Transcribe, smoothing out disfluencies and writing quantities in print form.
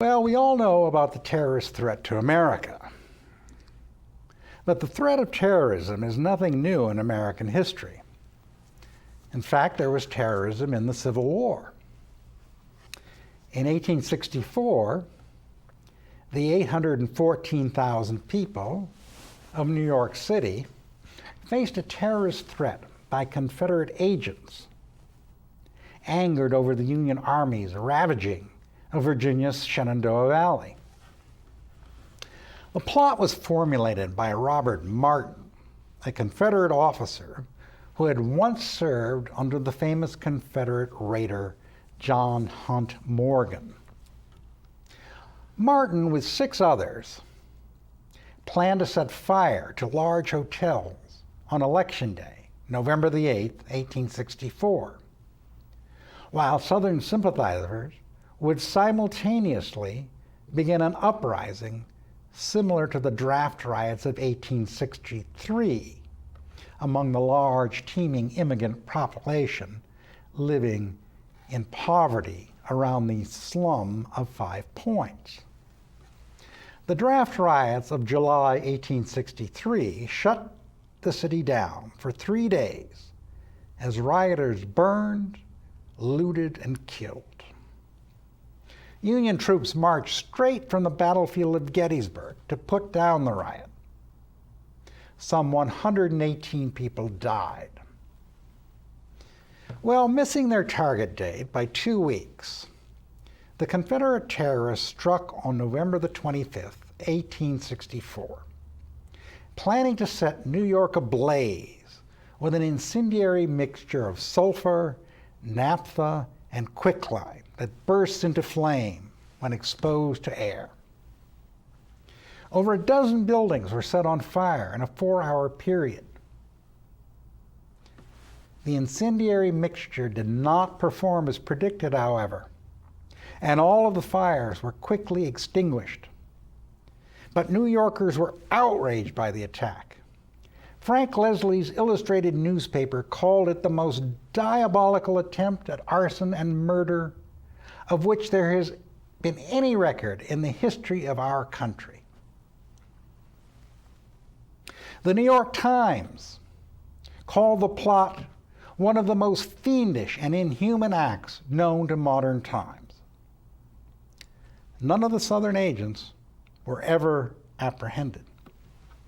Well, we all know about the terrorist threat to America. But the threat of terrorism is nothing new in American history. In fact, there was terrorism in the Civil War. In 1864, the 814,000 people of New York City faced a terrorist threat by Confederate agents, angered over the Union armies ravaging of Virginia's Shenandoah Valley. The plot was formulated by Robert Martin, a Confederate officer who had once served under the famous Confederate raider John Hunt Morgan. Martin, with 6 others, planned to set fire to large hotels on Election Day, November the 8th, 1864, while Southern sympathizers would simultaneously begin an uprising similar to the draft riots of 1863 among the large, teeming immigrant population living in poverty around the slum of 5 Points. The draft riots of July 1863 shut the city down for 3 days as rioters burned, looted, and killed. Union troops marched straight from the battlefield of Gettysburg to put down the riot. Some 118 people died. Well, missing their target date by 2 weeks, the Confederate terrorists struck on November the 25th, 1864, planning to set New York ablaze with an incendiary mixture of sulfur, naphtha, and quicklime that bursts into flame when exposed to air. Over a dozen buildings were set on fire in a 4-hour period. The incendiary mixture did not perform as predicted, however, and all of the fires were quickly extinguished. But New Yorkers were outraged by the attack. Frank Leslie's illustrated newspaper called it the most diabolical attempt at arson and murder of which there has been any record in the history of our country. The New York Times called the plot one of the most fiendish and inhuman acts known to modern times. None of the Southern agents were ever apprehended.